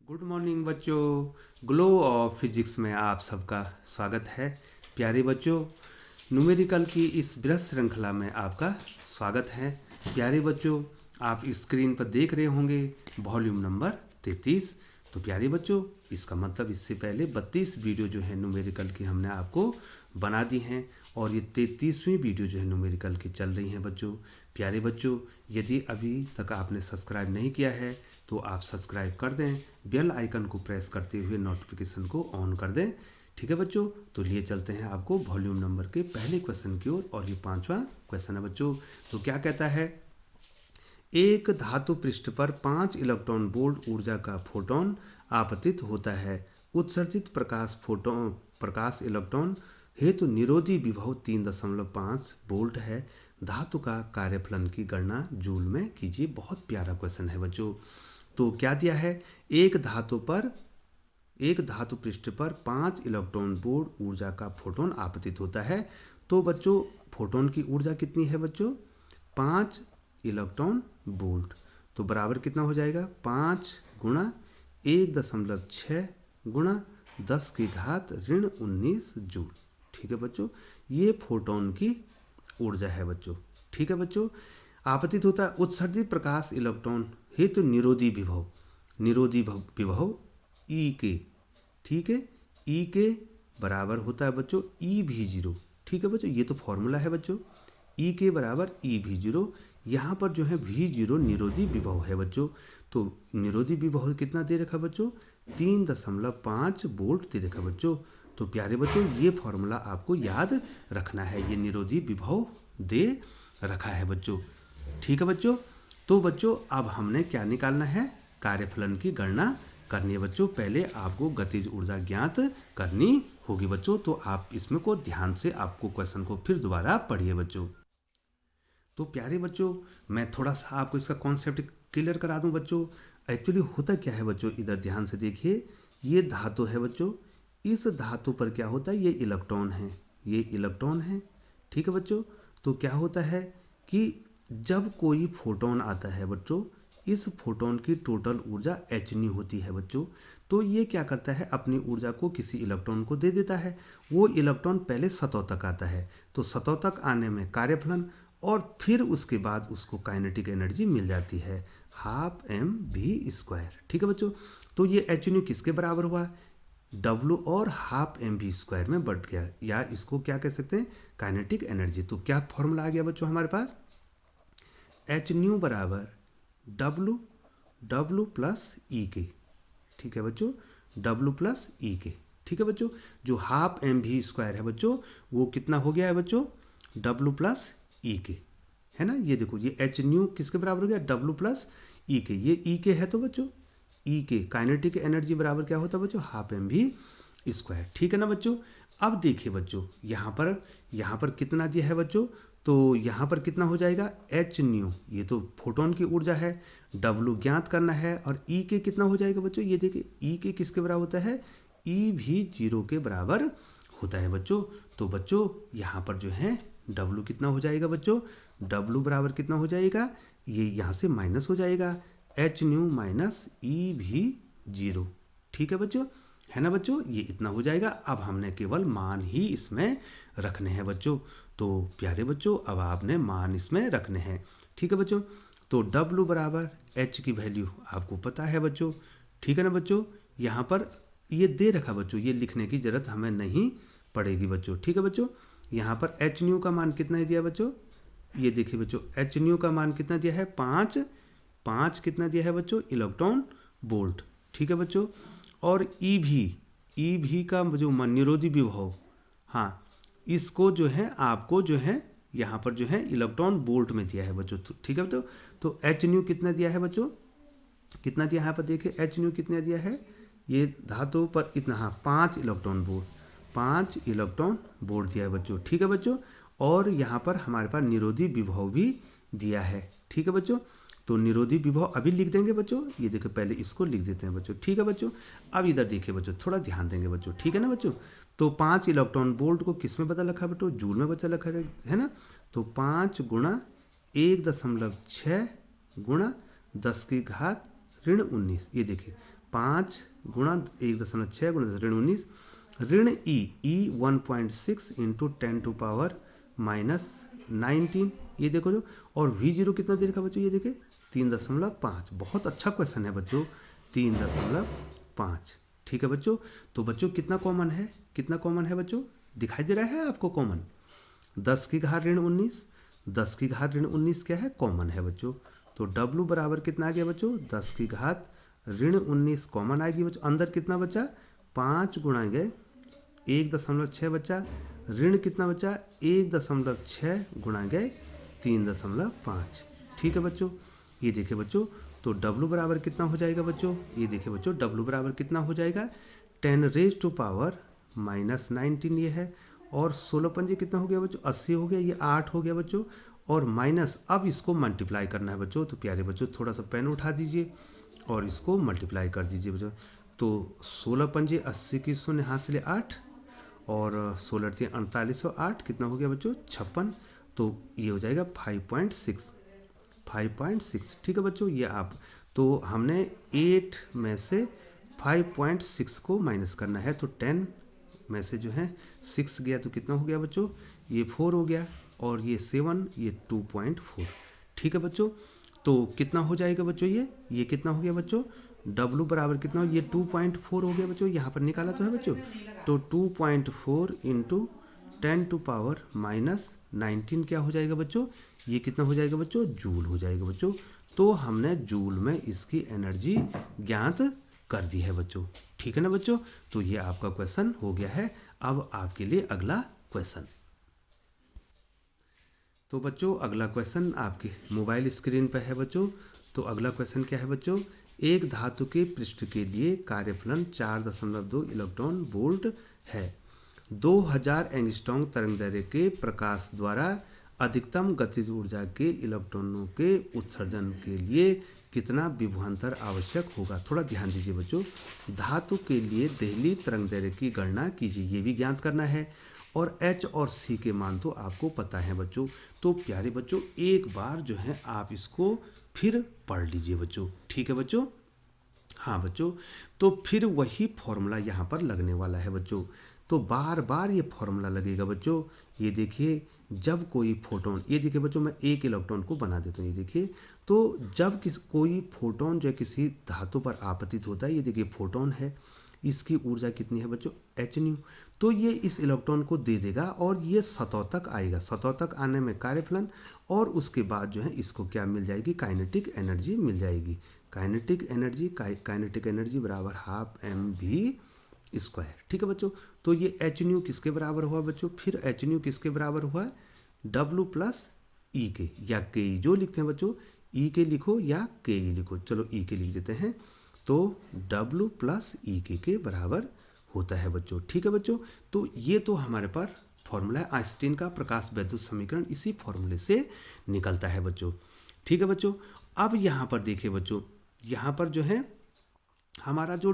Good morning बच्चों। Glow of physics में आप सबका स्वागत है। प्यारे बच्चों, न्यूमेरिकल की इस बृहत श्रृंखला में आपका स्वागत है। प्यारे बच्चों, आप स्क्रीन पर देख रहे होंगे वॉल्यूम नंबर 33। तो प्यारे बच्चों, इसका मतलब इससे पहले 32 वीडियो जो है न्यूमेरिकल की हमने आपको बना दी हैं और ये 33वीं वीडियो जो है न्यूमेरिकल की चल रही हैं बच्चों। प्यारे बच्चों, यदि अभी तक आपने सब्सक्राइब नहीं किया है तो आप सब्सक्राइब कर दें, बेल आइकन को प्रेस करते हुए नोटिफिकेशन को ऑन कर दें। ठीक है बच्चों, तो लिए चलते हैं आपको वॉल्यूम नंबर के पहले क्वेश्चन की ओर और ये 5वां क्वेश्चन है बच्चों। तो क्या कहता है, एक धातु पृष्ठ पर 5 इलेक्ट्रॉन वोल्ट ऊर्जा का फोटोन आपतित होता है। उत्सर्जित प्रकाश इलेक्ट्रॉन हेतु निरोधी विभव 3.5 वोल्ट है। धातु का कार्यफलन की गणना जूल में कीजिए। बहुत प्यारा क्वेश्चन है बच्चों। तो क्या दिया है, एक धातु पृष्ठ पर 5 इलेक्ट्रॉन वोल्ट ऊर्जा का फोटोन आपतित होता है। तो बच्चों, फोटोन की ऊर्जा कितनी है बच्चों, 5 इलेक्ट्रॉन वोल्ट। तो बराबर कितना हो जाएगा, 5 गुणा 1.6 गुणा 10⁻19 जूल। ठीक है बच्चों, ये फोटोन की ऊर्जा है बच्चों। ठीक है बच्चों, आपतित होता है उत्सर्जित प्रकाश इलेक्ट्रॉन हेतु निरोधी विभव ई के। ठीक है, ई के बराबर होता है बच्चों EV0। ठीक है बच्चों, ये तो फॉर्मूला है बच्चों, ई के बराबर EV0। यहाँ पर जो है V0 निरोधी विभव है बच्चों। तो निरोधी विभव कितना दे रखा बच्चों, 3.5 वोल्ट दे रखा बच्चों। तो प्यारे बच्चों, ये फॉर्मूला आपको याद रखना है, ये निरोधी विभव दे रखा है बच्चों। ठीक है बच्चों, तो बच्चों अब हमने क्या निकालना है, कार्यफलन की गणना करनी है बच्चों। पहले आपको गतिज ऊर्जा ज्ञात करनी होगी बच्चों। तो आप इसमें को ध्यान से आपको क्वेश्चन को फिर दोबारा पढ़िए बच्चों। तो प्यारे बच्चों, मैं थोड़ा सा आपको इसका कॉन्सेप्ट क्लियर करा दूं बच्चों। एक्चुअली होता क्या है बच्चों, इधर ध्यान से देखिए, ये धातु है बच्चों। इस धातु पर क्या होता है, ये इलेक्ट्रॉन है, ये इलेक्ट्रॉन है। ठीक है बच्चों, तो क्या होता है कि जब कोई फोटोन आता है बच्चों, इस फोटोन की टोटल ऊर्जा hν होती है बच्चों। तो ये क्या करता है, अपनी ऊर्जा को किसी इलेक्ट्रॉन को दे देता है। वो इलेक्ट्रॉन पहले सतह तक आता है, तो सतह तक आने में कार्यफलन और फिर उसके बाद उसको काइनेटिक एनर्जी मिल जाती है 12mv²। ठीक है बच्चों, तो ये hν किसके बराबर हुआ, W और 12mv² में बढ़ गया, या इसको क्या कह सकते हैं, काइनेटिक एनर्जी। तो क्या फॉर्मूला आ गया बच्चों हमारे पास, hν बराबर W प्लस ई के। ठीक है बच्चों, W प्लस ई के। ठीक है बच्चों, जो 12mv² है बच्चों, वो कितना हो गया है बच्चों, W प्लस ई के, है ना। ये देखो, ये hν किसके बराबर हो गया, W प्लस ई के। ये ई के है तो बच्चों, ई के काइनेटिक एनर्जी बराबर क्या होता है बच्चों, 12mv²। ठीक है ना बच्चों। अब देखिए बच्चों, यहाँ पर कितना दिया है बच्चों, तो यहाँ पर कितना हो जाएगा hν, ये तो फोटोन की ऊर्जा है, W ज्ञात करना है, और ई के कितना हो जाएगा बच्चों, ये देखिए ई के किसके बराबर होता है, EV0 के बराबर होता है बच्चों। तो बच्चों यहाँ पर जो है W कितना हो जाएगा बच्चों, W बराबर कितना हो जाएगा, ये यहाँ से माइनस हो जाएगा, hν माइनस EV0। ठीक है बच्चों, है ना बच्चों, ये इतना हो जाएगा। अब हमने केवल मान ही इसमें रखने हैं बच्चों। तो प्यारे बच्चों, अब आपने मान इसमें रखने हैं। ठीक है बच्चों, तो W बराबर H की वैल्यू आपको पता है बच्चों। ठीक है ना बच्चों, यहाँ पर ये दे रखा बच्चों, ये लिखने की जरूरत हमें नहीं पड़ेगी बच्चों। ठीक है बच्चों, यहाँ पर hν का मान कितना दिया बच्चों, ये देखिए बच्चों, hν का मान कितना दिया है, 5 कितना दिया है बच्चों, इलेक्ट्रॉन वोल्ट। ठीक है बच्चों, और EV का जो निरोधी विभव, हाँ, इसको जो है आपको जो है यहाँ पर जो है इलेक्ट्रॉन वोल्ट में दिया है बच्चों। ठीक है बच्चों, तो hν कितना दिया है बच्चों, कितना दिया है यहाँ पर देखिए, hν कितना दिया है, ये धातु पर इतना, हाँ, 5 इलेक्ट्रॉन वोल्ट दिया है बच्चों। ठीक है बच्चों, और यहाँ पर हमारे पास निरोधी विभव भी दिया है। ठीक है बच्चों, तो निरोधी विभव अभी लिख देंगे बच्चों, ये देखो पहले इसको लिख देते हैं बच्चों। ठीक है बच्चों, अब इधर देखिए बच्चों, थोड़ा ध्यान देंगे बच्चों। ठीक है ना बच्चों, तो 5 इलेक्ट्रॉन वोल्ट को किस में बदल रखा है बच्चों, जूल में बदल रखा है ना। तो 5 गुणा 1.6 गुणा 10⁻19, ये देखिए 5 गुणा 1.6 गुणा ऋण 19 ऋण ई 1.6 इंटू 10 टू पावर माइनस 19 ये देखो जो, और V0 कितना दे रखा बच्चों, ये देखिए 3.5। बहुत अच्छा क्वेश्चन है बच्चों, 3.5। ठीक है बच्चों। तो बच्चों कितना कॉमन है, कितना कॉमन है बच्चों, दिखाई दे रहा है आपको कॉमन? 10 की घात ऋण 19, 10 की घात ऋण 19 क्या है, कॉमन है बच्चों। तो W बराबर कितना आ गया बच्चों, 10 की घात ऋण 19 कॉमन आएगी बच्चों। अंदर कितना बचा, 5 गुणा गए 1.6 बचा, ऋण कितना बचा 1.6 गुणा गए 3.5। ठीक है बच्चों। ये देखिए बच्चों, तो W बराबर कितना हो जाएगा बच्चों, ये देखिए बच्चों W बराबर कितना हो जाएगा 10 रेज टू पावर माइनस 19 ये है, और 16 पंजे कितना हो गया बच्चों, 80 हो गया, ये 8 हो गया बच्चों, और माइनस अब इसको मल्टीप्लाई करना है बच्चों। तो प्यारे बच्चों थोड़ा सा पेन उठा दीजिए और इसको मल्टीप्लाई कर दीजिए बच्चों। तो 16 पंजे 80 की 0 यहाँ से ले 8, और 16 4808 कितना हो गया बच्चों 56। तो ये हो जाएगा 5.6। ठीक है बच्चों। ये आप, तो हमने 8 में से 5.6 को माइनस करना है, तो 10 में से जो है 6 गया तो कितना हो गया बच्चों, ये 4 हो गया, और ये 7, ये 2.4। ठीक है बच्चों। तो कितना हो जाएगा बच्चों, ये कितना हो गया बच्चों, W बराबर कितना हो, ये 2.4 हो गया बच्चों, यहाँ पर निकाला तो है बच्चों। तो 2.4 इंटू 10 टू पावर माइनस 19 क्या हो जाएगा बच्चों, ये कितना हो जाएगा बच्चों, जूल हो जाएगा बच्चों। तो हमने जूल में इसकी एनर्जी ज्ञात कर दी है बच्चों। ठीक है ना बच्चों। तो ये आपका क्वेश्चन हो गया है। अब आपके लिए अगला क्वेश्चन। तो बच्चों अगला क्वेश्चन आपके मोबाइल स्क्रीन पर है बच्चों। तो अगला क्वेश्चन क्या है बच्चों, एक धातु के पृष्ठ के लिए कार्यफलन 4.2 इलेक्ट्रॉन वोल्ट है। 2000 एंगस्ट्रॉम तरंगदैर्घ्य के प्रकाश द्वारा अधिकतम गतिज ऊर्जा के इलेक्ट्रॉनों के उत्सर्जन के लिए कितना विभवांतर आवश्यक होगा। थोड़ा ध्यान दीजिए बच्चों। धातु के लिए देहली तरंगदैर्घ्य की गणना कीजिए, ये भी ज्ञात करना है, और H और C के मान तो आपको पता है बच्चों। तो प्यारे बच्चों एक बार जो है आप इसको फिर पढ़ लीजिए बच्चों। ठीक है बच्चों। हाँ बच्चों, तो फिर वही फॉर्मूला यहाँ पर लगने वाला है बच्चों। तो बार बार ये फॉर्मूला लगेगा बच्चों। ये देखिए, जब कोई फोटोन, ये देखिए बच्चों मैं एक इलेक्ट्रॉन को बना देता हूँ, ये देखिए। तो जब कोई फोटोन जो है किसी धातु पर आपतित होता है, ये देखिए फोटोन है, इसकी ऊर्जा कितनी है बच्चों, h। तो ये इस इलेक्ट्रॉन को दे देगा और ये सतह तक आएगा। सतह तक आने में कार्यफलन, और उसके बाद जो है इसको क्या मिल जाएगी, काइनेटिक एनर्जी मिल जाएगी। काइनेटिक एनर्जी बराबर 12mv²। ठीक है बच्चों। तो ये h न्यू किसके बराबर हुआ बच्चों, फिर h न्यू किसके बराबर हुआ, W प्लस ई के, या के ई जो लिखते हैं बच्चों, ई के लिखो या के ई लिखो, चलो ई के लिख देते हैं। तो W प्लस ई के बराबर होता है बच्चों। ठीक है बच्चों। तो ये तो हमारे पास फॉर्मूला है, आइंस्टीन का प्रकाश वैद्युत समीकरण इसी फॉर्मूले से निकलता है बच्चों। ठीक है बच्चों। अब यहाँ पर देखिए बच्चों, यहाँ पर जो है हमारा जो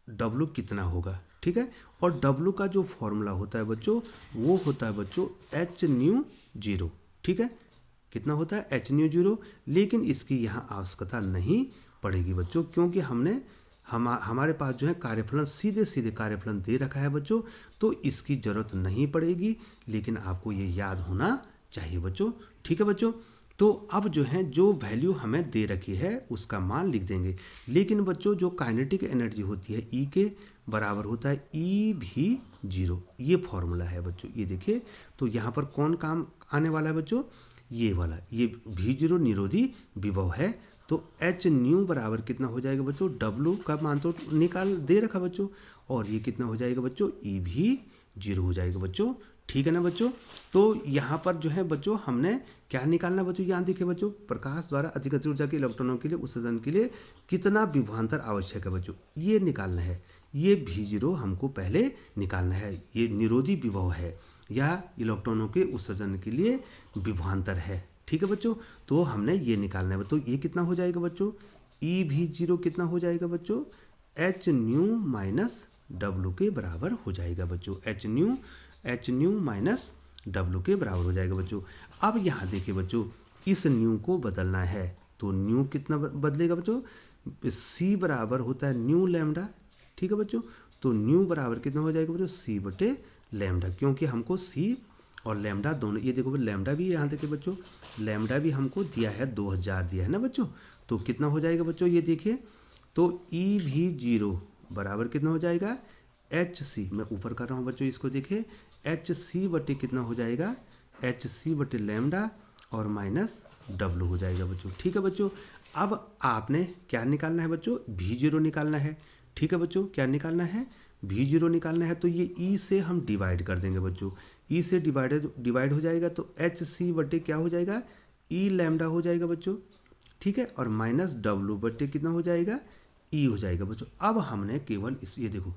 W कितना होगा, ठीक है। और W का जो फॉर्मूला होता है बच्चों, वो होता है बच्चों h न्यू 0। ठीक है, कितना होता है h न्यू 0। लेकिन इसकी यहाँ आवश्यकता नहीं पड़ेगी बच्चों, क्योंकि हमने हमारे पास जो है कार्यफलन सीधे कार्यफलन दे रखा है बच्चों, तो इसकी ज़रूरत नहीं पड़ेगी। लेकिन आपको ये याद होना चाहिए बच्चों। ठीक है बच्चों। तो अब जो है जो वैल्यू हमें दे रखी है उसका मान लिख देंगे। लेकिन बच्चों जो काइनेटिक एनर्जी होती है ई के बराबर होता है EV0, ये फॉर्मूला है बच्चों। ये देखिए, तो यहाँ पर कौन काम आने वाला है बच्चों, ये वाला, ये V0 निरोधी विभव है। तो h न्यू बराबर कितना हो जाएगा बच्चों, W का मान तो निकाल दे रखा बच्चों, और ये कितना हो जाएगा बच्चों, EV0 हो जाएगा बच्चों। ठीक है ना बच्चों। तो यहाँ पर जो है बच्चों हमने क्या निकालना बच्चों, यहाँ देखिए बच्चों, प्रकाश द्वारा अधिकतम ऊर्जा के इलेक्ट्रॉनों के लिए उत्सर्जन के लिए कितना विभवांतर आवश्यक है बच्चों, ये निकालना है। ये V0 हमको पहले निकालना है, ये निरोधी विभव है या इलेक्ट्रॉनों के उत्सर्जन के लिए विभवांतर है। ठीक है बच्चों। तो हमने ये निकालना है। तो ये कितना हो जाएगा बच्चों, EV0 कितना हो जाएगा बच्चों, h न्यू माइनस W के बराबर हो जाएगा बच्चों। h न्यू माइनस W के बराबर हो जाएगा बच्चों। अब यहाँ देखिए बच्चों, इस न्यू को बदलना है, तो न्यू कितना बदलेगा बच्चों, सी बराबर होता है न्यू लैम्डा, ठीक है बच्चों। तो न्यू बराबर कितना हो जाएगा बच्चों, सी बटे लैम्डा, क्योंकि हमको सी और लैम्डा दोनों, ये देखो लैम्डा भी यहाँ देखिए बच्चों, लैम्डा भी हमको दिया है 2000 दिया है ना बच्चों। तो कितना हो जाएगा बच्चों, ये देखिए, तो ई भी जीरो बराबर कितना हो जाएगा, एच सी, मैं ऊपर कर रहा हूँ बच्चों, इसको देखिए, एच सी बटे कितना हो जाएगा, एच सी बटे लैम्डा और माइनस डब्लू हो जाएगा बच्चों, ठीक है बच्चों। अब आपने क्या निकालना है बच्चों, भी जीरो निकालना है, ठीक है बच्चों। क्या निकालना है, भी जीरो निकालना है। तो ये ई से हम डिवाइड कर देंगे बच्चों, ई से डिवाइड हो जाएगा, तो एच सी बटे क्या हो जाएगा, ई लैम्डा हो जाएगा बच्चों, ठीक है, और माइनस डब्लू बटे कितना हो जाएगा, ई हो जाएगा बच्चों। अब हमने केवल इस, ये देखो,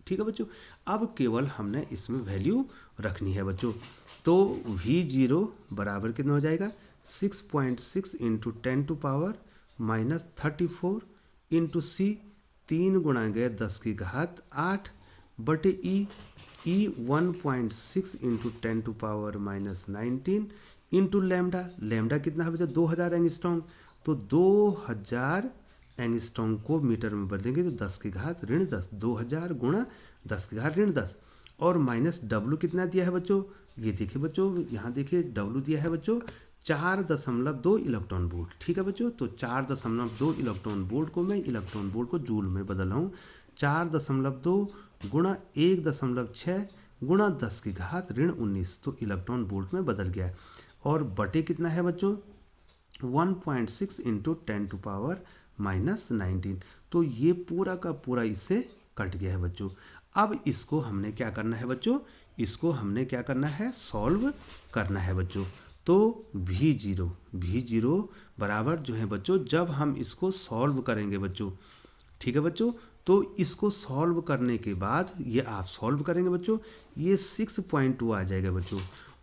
ठीक है बच्चों, अब केवल हमने इसमें वैल्यू रखनी है बच्चों। तो वी जीरो बराबर कितना हो जाएगा, 6.6 into 10 to power minus 34 into C, 3 गुणा गए 10 की घात 8 बटे E 1.6 into 10 to power minus 19 into lambda, lambda कितना है बच्चा, 2000 एंगस्ट्रॉम। तो 2000 एंगस्ट्रॉम को मीटर में बदलेंगे तो 10 की घात ऋण 10, 2000 गुणा 10 की घात ऋण 10, और माइनस डब्लू कितना दिया है बच्चों, ये देखिए बच्चों, यहाँ देखिए डब्लू दिया है बच्चों 4.2 इलेक्ट्रॉन वोल्ट, ठीक है बच्चों। तो 4.2 इलेक्ट्रॉन वोल्ट को मैं इलेक्ट्रॉन वोल्ट को जूल में बदल रहा हूँ, 4.2 गुणा 1.6 गुणा 10 की घात ऋण 19, तो इलेक्ट्रॉन वोल्ट में बदल गया है। और बटे कितना है बच्चों, 1.6 इंटू 10 टू पावर माइनस 19, तो ये पूरा का पूरा इससे कट गया है बच्चों। अब इसको हमने क्या करना है बच्चों, इसको हमने क्या करना है, सॉल्व करना है बच्चों। तो भी जीरो बराबर जो है बच्चों, जब हम इसको सॉल्व करेंगे बच्चों, ठीक है बच्चों, तो इसको सॉल्व करने के बाद ये आप सॉल्व करेंगे बच्चों, ये 6.2 आ जाएगा बच्चों,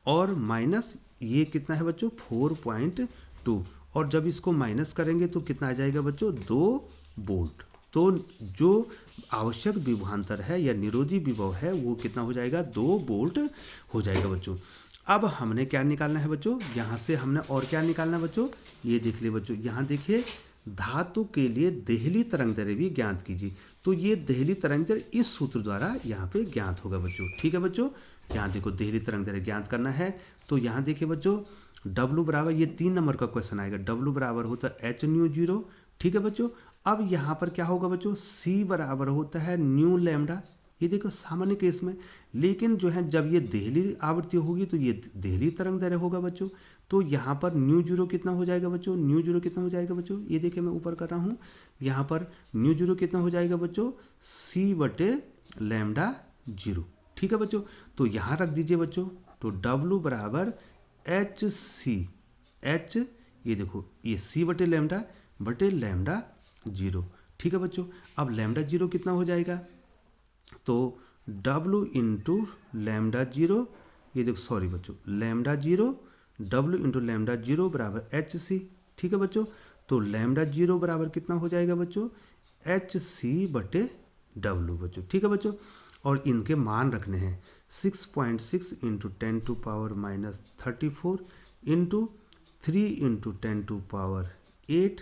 और माइनस ये कितना है बच्चों, 4.2, और जब इसको माइनस करेंगे तो कितना आ जाएगा बच्चों, 2 वोल्ट। तो जो आवश्यक विभवांतर है या निरोधी विभव है वो कितना हो जाएगा, 2 वोल्ट हो जाएगा बच्चों। अब हमने क्या निकालना है बच्चों, यहाँ से हमने और क्या निकालना है बच्चों, ये देख लिए बच्चों, यहाँ देखिए, धातु के लिए देहली तरंगदैर्घ्य भी ज्ञात कीजिए। तो ये देहली तरंगदैर्घ्य इस सूत्र द्वारा यहाँ पे ज्ञात होगा बच्चों, ठीक है बच्चों। यहाँ देखो देहली तरंगदैर्घ्य ज्ञात करना है, तो यहाँ देखिए बच्चों, W बराबर, ये 3 नंबर का क्वेश्चन आएगा, W बराबर होता है एच न्यू जीरो, ठीक है बच्चों। अब यहाँ पर क्या होगा बच्चों, C बराबर होता है न्यू लैम्डा, ये देखो सामान्य केस में, लेकिन जो है जब ये देहली आवृत्ति होगी तो ये देहली तरंगदैर्घ्य होगा बच्चों। तो यहाँ पर न्यू जीरो कितना हो जाएगा बच्चों, न्यू जीरो कितना हो जाएगा बच्चों, ये देखिए मैं ऊपर कर रहा हूँ, यहाँ पर न्यू जीरो कितना हो जाएगा बच्चों, C बटे लैम्डा जीरो, ठीक है बच्चों। तो यहाँ रख दीजिए बच्चों, तो W बराबर एच सी, एच, ये देखो ये C बटे लैम्डा जीरो, ठीक है बच्चों। अब लैम्डा जीरो कितना हो जाएगा, तो W इंटू लैम्डा जीरो, ये देखो सॉरी बच्चों, lambda zero, W into lambda zero बराबर एच सी, ठीक है बच्चों। तो लैम्डा जीरो बराबर कितना हो जाएगा बच्चों, एच सी बटे W बच्चों, ठीक है बच्चों। और इनके मान रखने हैं, 6.6 into 10 to power minus 34 into 3 into 10 to power 8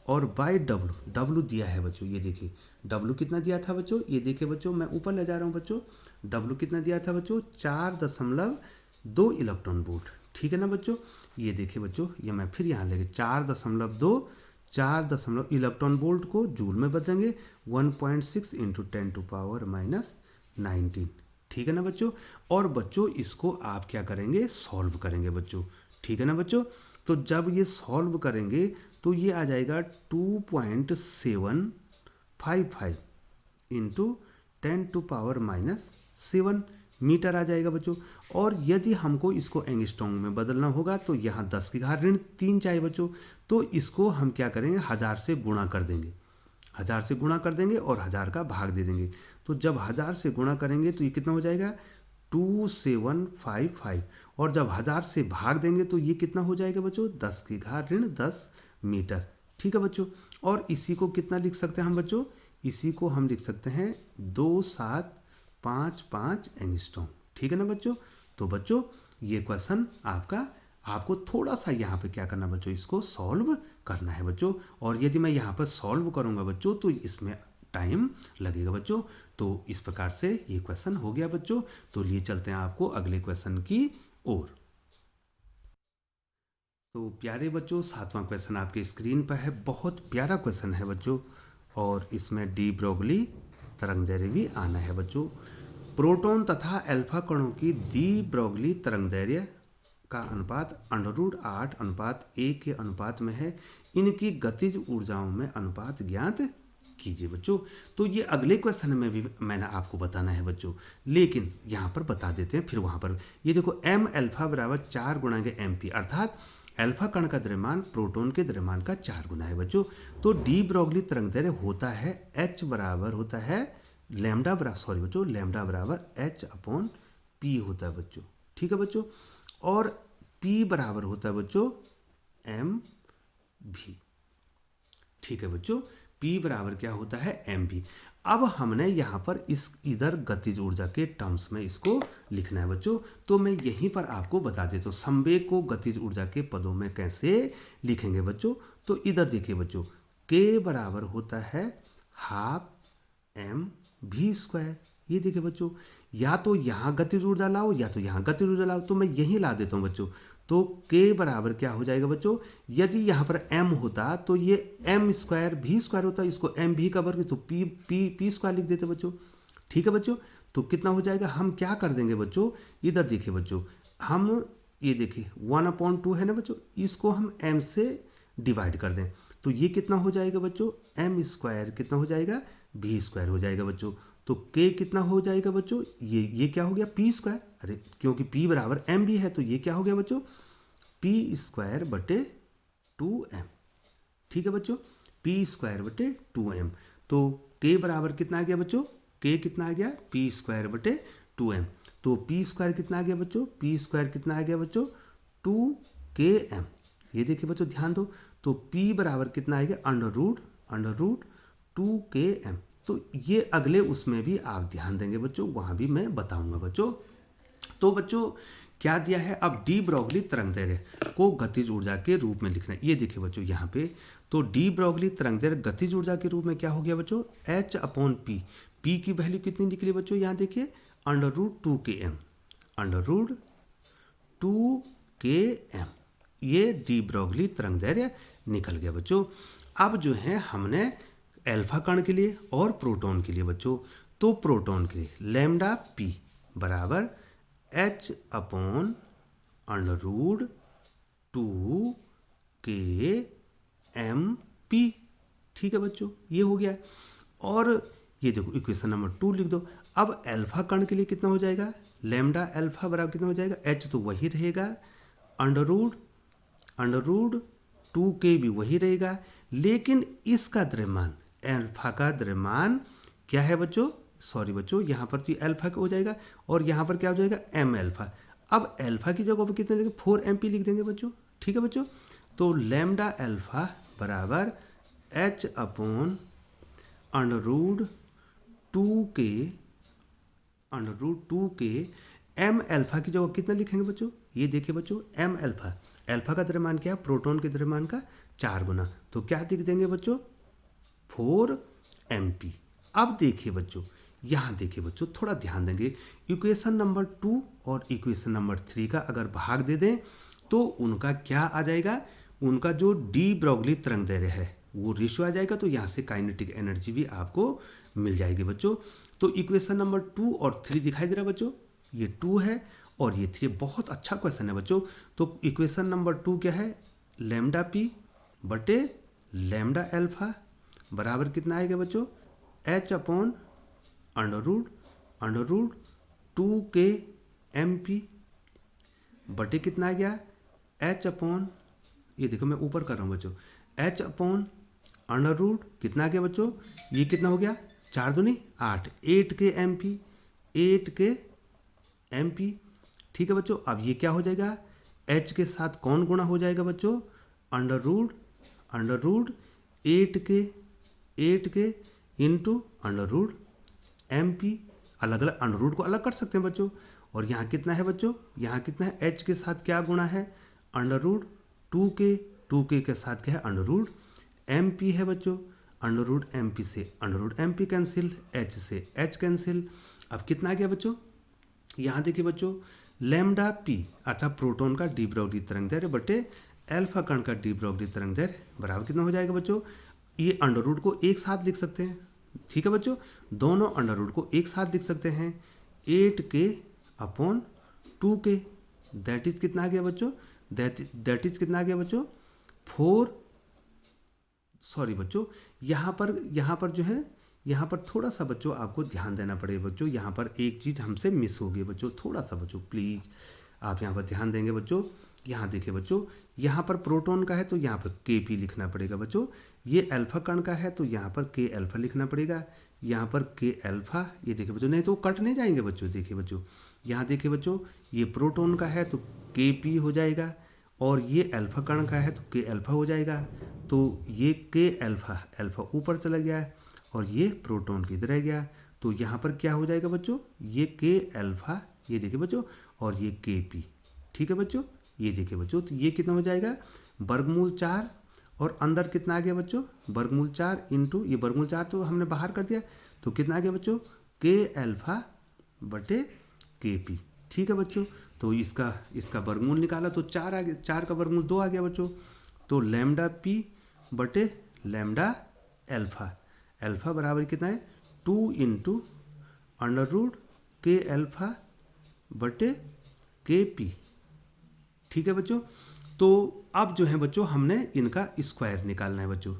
और बाई W दिया है बच्चों, ये देखिए W कितना दिया था बच्चों, ये देखिए बच्चों, मैं ऊपर ले जा रहा हूँ बच्चों, W कितना दिया था बच्चों, 4.2 इलेक्ट्रॉन वोल्ट, ठीक है ना बच्चों। ये देखिए बच्चों, ये मैं फिर यहाँ लेके 4 इलेक्ट्रॉन वोल्ट को जूल में बदलेंगे, 1.6 इंटू 10 टू पावर माइनस 19, ठीक है ना बच्चों। और बच्चों इसको आप क्या करेंगे, सॉल्व करेंगे बच्चों, ठीक है ना बच्चों। तो जब ये सॉल्व करेंगे तो ये आ जाएगा 2.755 into 10 to power minus 7 metre आ जाएगा बच्चों। और यदि हमको इसको एंगस्ट्रॉम में बदलना होगा तो यहाँ 10 की घात ऋण 3 चाहिए बच्चों, तो इसको हम क्या करेंगे, 1000 से गुणा कर देंगे, 1000 से गुणा कर देंगे और 1000 का भाग दे देंगे। तो जब 1000 से गुणा करेंगे तो ये कितना हो जाएगा, 2755, और जब 1000 से भाग देंगे तो ये कितना हो जाएगा बच्चों, 10 की घात ऋण 10 मीटर, ठीक है बच्चों। और इसी को कितना लिख सकते हैं हम बच्चों, इसी को हम लिख सकते हैं 2755 एंगस्ट्रॉम, ठीक है ना बच्चों। तो बच्चों ये क्वेश्चन आपका, आपको थोड़ा सा यहाँ पे क्या करना बच्चों, इसको सॉल्व करना है बच्चों। और यदि मैं यहाँ पर सॉल्व करूँगा बच्चों तो इसमें टाइम लगेगा बच्चों। तो इस प्रकार से ये क्वेश्चन हो गया बच्चों। तो लिए चलते हैं आपको अगले क्वेश्चन की ओर। तो प्यारे बच्चों, 7वां क्वेश्चन आपके स्क्रीन पर है। बहुत प्यारा क्वेश्चन है बच्चों, और इसमें डी ब्रोगली तरंगदैर्घ्य भी आना है बच्चों। प्रोटॉन तथा अल्फा कणों की डी ब्रोगली तरंगदैर्घ्य का अनुपात √8:1 के अनुपात में है। इनकी गतिज ऊर्जाओं में अनुपात ज्ञात कीजिए बच्चों। तो ये अगले क्वेश्चन में भी मैंने आपको बताना है बच्चों, लेकिन यहाँ पर बता देते हैं फिर वहाँ पर। ये देखो m अल्फा बराबर 4 × mp, अर्थात अल्फा कण का द्रव्यमान प्रोटॉन के द्रव्यमान का 4 गुना है बच्चों। तो डी ब्रोगली तरंगदैर्घ्य होता है h बराबर होता है लैम्डा बराबर h/p होता है बच्चों। ठीक है बच्चों। और p बराबर होता है बच्चों mv। ठीक है बच्चों, p बराबर क्या होता है mv। अब हमने यहाँ पर इस इधर गतिज ऊर्जा के टर्म्स में इसको लिखना है बच्चों। तो मैं यहीं पर आपको बता देता हूँ संवेग को गतिज ऊर्जा के पदों में कैसे लिखेंगे बच्चों। तो इधर देखिए बच्चों, k बराबर होता है ½mv²। ये देखिए बच्चों, या तो यहाँ गतिज ऊर्जा लाओ या तो यहाँ गतिज ऊर्जा लाओ, तो मैं यहीं ला देता हूँ बच्चों। तो k बराबर क्या हो जाएगा बच्चों, यदि यहाँ पर m होता तो ये m² v² होता, इसको mv का वर्ग, तो p² लिख देते बच्चों। ठीक है बच्चों। तो कितना हो जाएगा, हम क्या कर देंगे बच्चों, इधर देखिए बच्चों, हम ये देखिए 1/2 है ना बच्चों, इसको हम m से डिवाइड कर दें तो ये कितना हो जाएगा बच्चों, m² कितना हो जाएगा, v² हो जाएगा बच्चों। तो k कितना हो जाएगा बच्चों, ये क्या हो गया p²। अरे क्योंकि p बराबर mv है तो ये क्या हो गया बच्चों, p²/2m। ठीक है बच्चों, p²/2m। तो k बराबर कितना आ गया बच्चों, k कितना आ गया, p²/2m। तो p² कितना आ गया बच्चों, p² कितना आ गया बच्चों, 2km। ये देखिए बच्चों ध्यान दो, तो p बराबर कितना आएगा, √2km। तो ये अगले उसमें भी आप ध्यान देंगे बच्चों, वहाँ भी मैं बताऊंगा बच्चों। तो बच्चों क्या दिया है, अब डी ब्रोगली तरंगदैर्घ्य को गतिज ऊर्जा के रूप में लिखना है। ये देखिए बच्चों यहाँ पे, तो डी ब्रोगली तरंगदैर्घ्य गतिज ऊर्जा के रूप में क्या हो गया बच्चों, h/p। p की वैल्यू कितनी निकली बच्चों, यहाँ देखिए √2km, √2km। ये डी ब्रोगली तरंगदैर्घ्य निकल गया बच्चों। अब जो है हमने अल्फा कण के लिए और प्रोटॉन के लिए बच्चों, तो प्रोटॉन के लिए λp बराबर h/√2kmp। ठीक है बच्चों, ये हो गया। और ये देखो इक्वेशन नंबर 2 लिख दो। अब अल्फा कण के लिए कितना हो जाएगा, लैम्डा अल्फा बराबर कितना हो जाएगा, h तो वही रहेगा, √2k भी वही रहेगा, लेकिन इसका द्रव्यमान अल्फा का द्रव्यमान क्या है बच्चों, सॉरी बच्चों, यहाँ पर तो अल्फा का हो जाएगा और यहाँ पर क्या हो जाएगा m अल्फा। अब अल्फा की जगह पर कितने लिखेंगे, 4mp लिख देंगे बच्चों। ठीक है बच्चों। तो लैम्डा अल्फा बराबर h/√2k m अल्फा की जगह कितना लिखेंगे बच्चों, ये देखिए बच्चों m अल्फा, अल्फा का द्रव्यमान क्या है, प्रोटॉन के द्रव्यमान का 4 गुना, तो क्या लिख देंगे बच्चों, 4mp। अब देखिए बच्चों, यहाँ देखिए बच्चों, थोड़ा ध्यान देंगे, इक्वेशन नंबर 2 और इक्वेशन नंबर 3 का अगर भाग दे दें तो उनका क्या आ जाएगा, उनका जो डी ब्रोगली तरंगदैर्घ्य है वो रेशियो आ जाएगा। तो यहाँ से काइनेटिक एनर्जी भी आपको मिल जाएगी बच्चों। तो इक्वेशन नंबर 2 और 3 दिखाई दे रहा है बच्चों, ये 2 है और ये 3। बहुत अच्छा क्वेश्चन है बच्चों। तो इक्वेशन नंबर 2 क्या है, λp बटे लैम्डा अल्फा बराबर कितना आएगा बच्चों, h/√2kmp बटे कितना आ गया, ये देखो मैं ऊपर कर रहा हूँ बच्चों, h/√, कितना आ गया बच्चों, ये कितना हो गया, 4 दूनी 8, 8kmp, 8kmp। ठीक है बच्चों। अब ये क्या हो जाएगा, h के साथ कौन गुणा हो जाएगा बच्चों, √8k इंटू √mp। अलग अलग अंडर को अलग कर सकते हैं बच्चों। और यहाँ कितना है बच्चों, यहाँ कितना है, h के साथ क्या गुणा है, √2k, 2k के साथ क्या है अंडर रूट MP है बच्चों, अंडर रूट MP से under root MP cancel, h से h कैंसिल। अब कितना आ गया बच्चों, यहाँ देखिए बच्चों लैम्डा p अर्थात प्रोटॉन का डी ब्रोगली तरंग दैर्घ्य बटे अल्फा कण का डी ब्रोगली तरंग दैर्घ्य बराबर कितना हो जाएगा बच्चों, ये अंडर रूट को एक साथ लिख सकते हैं, ठीक है बच्चों, दोनों अंडर रूट को एक साथ लिख सकते हैं 8k upon 2k, that is कितना आ गया बच्चों, दैट इज कितना आ गया बच्चों 4, सॉरी बच्चों यहाँ पर जो है यहाँ पर थोड़ा सा बच्चों आपको ध्यान देना पड़ेगा बच्चों, यहाँ पर एक चीज़ हमसे मिस हो गई बच्चों, थोड़ा सा बच्चों प्लीज़ आप यहाँ पर ध्यान देंगे बच्चों। यहाँ देखिए बच्चों, यहाँ पर प्रोटॉन का है तो यहाँ पर Kp लिखना पड़ेगा बच्चों, ये अल्फा कण का है तो यहाँ पर K अल्फा लिखना पड़ेगा, यहाँ पर K अल्फा, ये देखिए बच्चों नहीं तो कट नहीं जाएंगे बच्चों। देखिए बच्चों यहाँ देखिए बच्चों, ये प्रोटॉन का है तो Kp हो जाएगा, और ये अल्फा कण का है तो K अल्फा हो जाएगा, तो ये K अल्फा ऊपर चला गया है और ये प्रोटॉन की इधर रह गया, तो यहाँ पर क्या हो जाएगा बच्चों, ये K अल्फा, ये देखिए बच्चों, और ये Kp, ठीक है बच्चों, ये देखिए बच्चों, तो ये कितना हो जाएगा वर्गमूल 4, और अंदर कितना आ गया बच्चों वर्गमूल 4 इंटू ये वर्गमूल 4 तो हमने बाहर कर दिया, तो कितना आ गया बच्चों K अल्फा बटे Kp, ठीक है बच्चों। तो इसका वर्गमूल निकाला तो 4 आ गया, 4 का वर्गमूल 2 आ गया बच्चों, तो लैम्डा p बटे लैम्डा अल्फा बराबर कितना है 2 into under root K alpha बटे Kp, ठीक है बच्चों। तो अब जो है बच्चों हमने इनका स्क्वायर निकालना है बच्चों,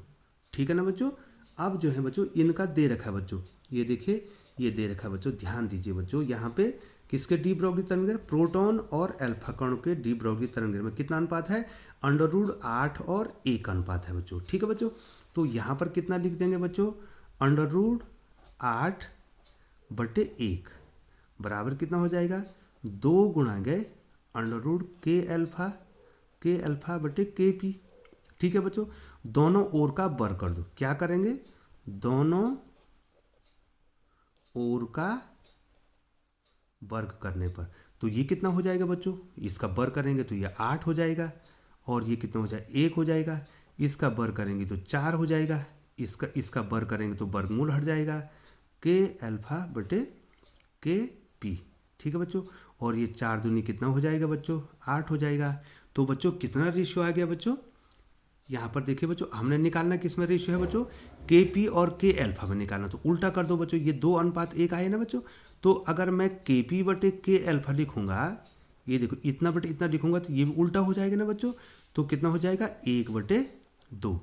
ठीक है ना बच्चों। अब जो है बच्चों इनका दे रखा है बच्चों, ये देखिए ये दे रखा है बच्चों, ध्यान दीजिए बच्चों, यहाँ पे किसके डी ब्रोगली तरंग दैर्घ्य, प्रोटॉन और अल्फा कणों के डी ब्रोगली तरंग दैर्घ्य में कितना अनुपात है, अंडर रूट 8 और 1 अनुपात है बच्चों, ठीक है बच्चों। तो यहाँ पर कितना लिख देंगे बच्चों, अंडर रूट 8 बटे 1 बराबर कितना हो जाएगा 2 गुणा गए अंडर रूट K अल्फा बटे Kp, ठीक है बच्चों। दोनों ओर का वर्ग कर दो, क्या करेंगे, दोनों ओर का वर्ग करने पर तो ये कितना हो जाएगा बच्चों, इसका वर्ग करेंगे तो ये 8 हो जाएगा, और ये कितना हो जाएगा 1 हो जाएगा, इसका वर्ग करेंगे तो 4 हो जाएगा, इसका वर्ग करेंगे तो वर्गमूल हट जाएगा K अल्फा बटे Kp, ठीक है बच्चों। और ये 4 दूनी कितना हो जाएगा बच्चों 8 हो जाएगा। तो बच्चों कितना रेशियो आ गया बच्चों, यहाँ पर देखिए बच्चों हमने निकालना किस में रेशियो है बच्चों, Kp और K अल्फा में निकालना, तो उल्टा कर दो बच्चों, ये 2 अनुपात 1 आए ना बच्चों। तो अगर मैं Kp बटे K अल्फा लिखूंगा, ये देखो इतना बटे इतना लिखूंगा तो ये भी उल्टा हो जाएगा ना बच्चों, तो कितना हो जाएगा 1 बटे 2,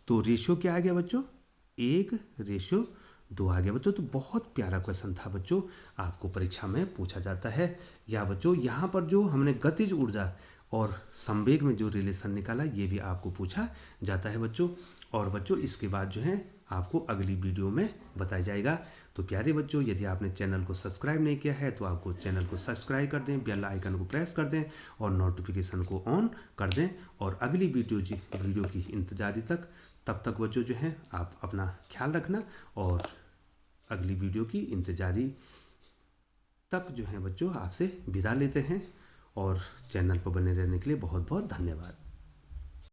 तो रेशियो क्या आ गया बच्चों 1:2 आ गया बच्चों। तो बहुत प्यारा क्वेश्चन था बच्चों, आपको परीक्षा में पूछा जाता है। या बच्चों यहाँ पर जो हमने गतिज ऊर्जा और संवेग में जो रिलेशन निकाला ये भी आपको पूछा जाता है बच्चों। और बच्चों इसके बाद जो है आपको अगली वीडियो में बताया जाएगा। तो प्यारे बच्चों यदि आपने चैनल को सब्सक्राइब नहीं किया है तो आपको चैनल को सब्सक्राइब कर दें, बेल आइकन को प्रेस कर दें और नोटिफिकेशन को ऑन कर दें। और अगली वीडियो की इंतजारी तब तक बच्चों जो है आप अपना ख्याल रखना, और अगली वीडियो की इंतजारी तक जो है बच्चों आपसे विदा लेते हैं। और चैनल पर बने रहने के लिए बहुत बहुत धन्यवाद।